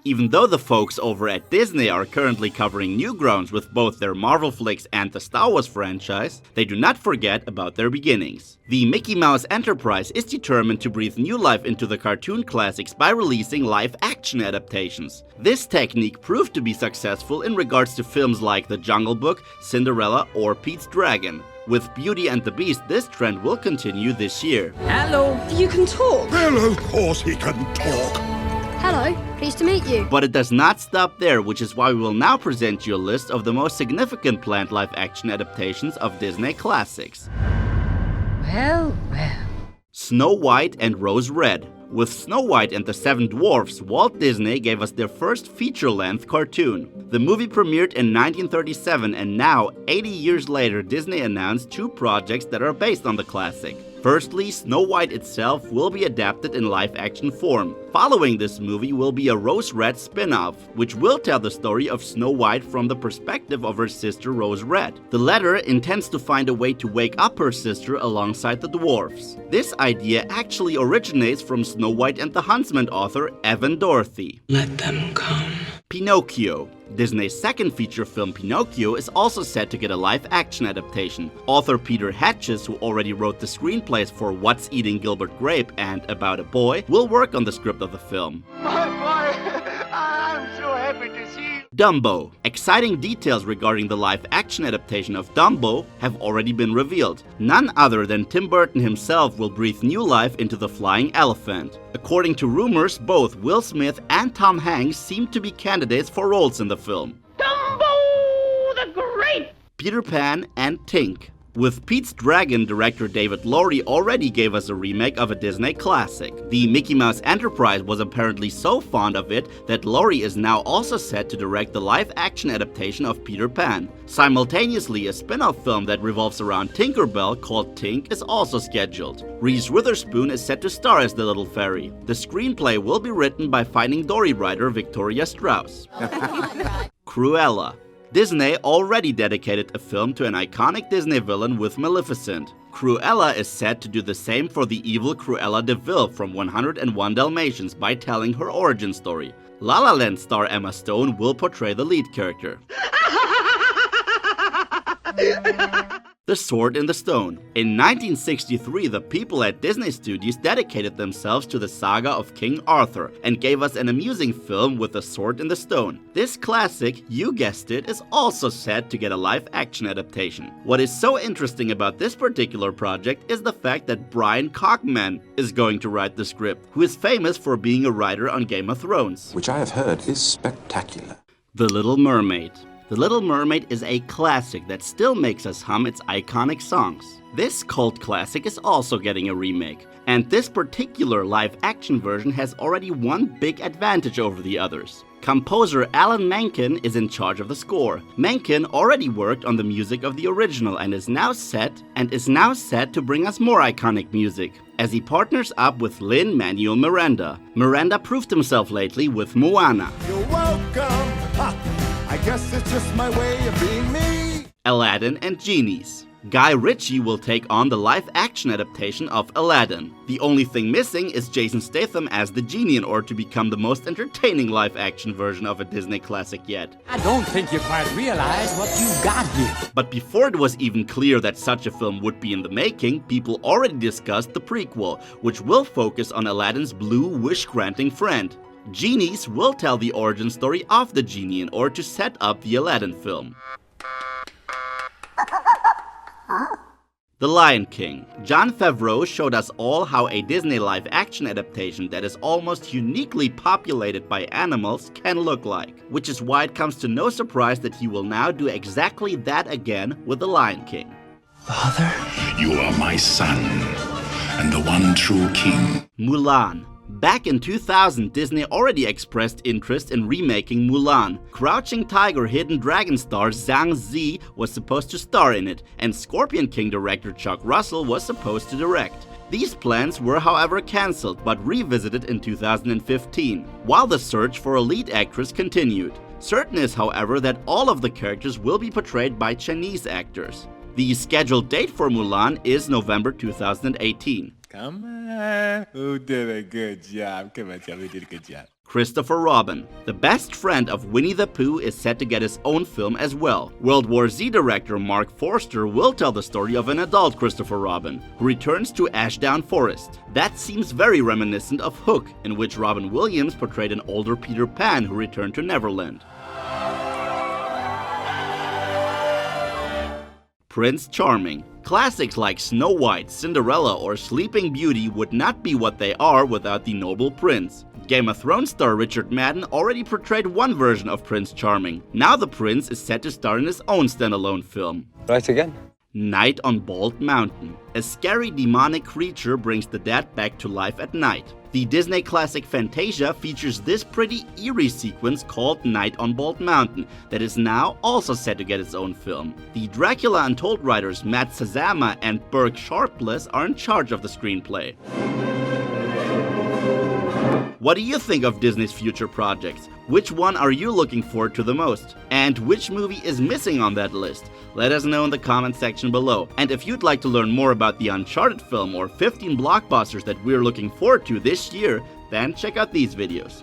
Even though the folks over at Disney are currently covering new grounds with both their Marvel flicks and the Star Wars franchise, they do not forget about their beginnings. The Mickey Mouse Enterprise is determined to breathe new life into the cartoon classics by releasing live-action adaptations. This technique proved to be successful in regards to films like The Jungle Book, Cinderella, or Pete's Dragon. With Beauty and the Beast, this trend will continue this year. Hello! You can talk! Well, of course he can talk. Hello, pleased to meet you. But it does not stop there, which is why we will now present you a list of the most significant planned live-action adaptations of Disney classics. Well, well. Snow White and Rose Red. With Snow White and the Seven Dwarfs, Walt Disney gave us their first feature-length cartoon. The movie premiered in 1937, and now, 80 years later, Disney announced two projects that are based on the classic. Firstly, Snow White itself will be adapted in live-action form. Following this movie will be a Rose Red spin-off, which will tell the story of Snow White from the perspective of her sister Rose Red. The latter intends to find a way to wake up her sister alongside the dwarfs. This idea actually originates from Snow White and the Huntsman author Evan Dorothy. Let them come. Pinocchio. Disney's second feature film Pinocchio is also set to get a live-action adaptation. Author Peter Hatches, who already wrote the screenplays for What's Eating Gilbert Grape and About a Boy, will work on the script of the film. My boy, I'm so happy to see you. Dumbo. Exciting details regarding the live-action adaptation of Dumbo have already been revealed. None other than Tim Burton himself will breathe new life into the flying elephant. According to rumors, both Will Smith and Tom Hanks seem to be candidates for roles in the film. Dumbo the Great! Peter Pan and Tink. With Pete's Dragon, director David Lowery already gave us a remake of a Disney classic. The Mickey Mouse Enterprise was apparently so fond of it that Lowery is now also set to direct the live-action adaptation of Peter Pan. Simultaneously, a spin-off film that revolves around Tinkerbell called Tink is also scheduled. Reese Witherspoon is set to star as the Little Fairy. The screenplay will be written by Finding Dory writer Victoria Strauss. Cruella. Disney already dedicated a film to an iconic Disney villain with Maleficent. Cruella is set to do the same for the evil Cruella de Vil from 101 Dalmatians by telling her origin story. La La Land star Emma Stone will portray the lead character. The Sword in the Stone. In 1963, the people at Disney Studios dedicated themselves to the saga of King Arthur and gave us an amusing film with The Sword in the Stone. This classic, you guessed it, is also set to get a live-action adaptation. What is so interesting about this particular project is the fact that Brian Cogman is going to write the script, who is famous for being a writer on Game of Thrones. Which I have heard is spectacular. The Little Mermaid. The Little Mermaid is a classic that still makes us hum its iconic songs. This cult classic is also getting a remake, and this particular live-action version has already one big advantage over the others. Composer Alan Menken is in charge of the score. Menken already worked on the music of the original and is now set to bring us more iconic music, as he partners up with Lin-Manuel Miranda. Miranda proved himself lately with Moana. You're welcome. I guess it's just my way of being me. Aladdin and Genies. Guy Ritchie will take on the live-action adaptation of Aladdin. The only thing missing is Jason Statham as the genie in order to become the most entertaining live-action version of a Disney classic yet. I don't think you quite realize what you've got here. But before it was even clear that such a film would be in the making, people already discussed the prequel, which will focus on Aladdin's blue wish-granting friend. Genies will tell the origin story of the genie in order to set up the Aladdin film. The Lion King. Jon Favreau showed us all how a Disney live-action adaptation that is almost uniquely populated by animals can look like, which is why it comes to no surprise that he will now do exactly that again with The Lion King. Father? You are my son, and the one true king. Mulan. Back in 2000, Disney already expressed interest in remaking Mulan. Crouching Tiger, Hidden Dragon star Zhang Zi was supposed to star in it, and Scorpion King director Chuck Russell was supposed to direct. These plans were however cancelled, but revisited in 2015, while the search for a lead actress continued. Certain is, however, that all of the characters will be portrayed by Chinese actors. The scheduled date for Mulan is November 2018. Come on. Who did a good job? Come on, tell me who did a good job. Christopher Robin. The best friend of Winnie the Pooh is set to get his own film as well. World War Z director Mark Forster will tell the story of an adult Christopher Robin, who returns to Ashdown Forest. That seems very reminiscent of Hook, in which Robin Williams portrayed an older Peter Pan who returned to Neverland. Prince Charming. Classics like Snow White, Cinderella, or Sleeping Beauty would not be what they are without the noble prince. Game of Thrones star Richard Madden already portrayed one version of Prince Charming. Now the prince is set to star in his own standalone film. Right again. Night on Bald Mountain. A scary demonic creature brings the dead back to life at night. The Disney classic Fantasia features this pretty eerie sequence called Night on Bald Mountain that is now also set to get its own film. The Dracula Untold writers Matt Sazama and Burke Sharpless are in charge of the screenplay. What do you think of Disney's future projects? Which one are you looking forward to the most? And which movie is missing on that list? Let us know in the comment section below. And if you'd like to learn more about the Uncharted film or 15 blockbusters that we're looking forward to this year, then check out these videos.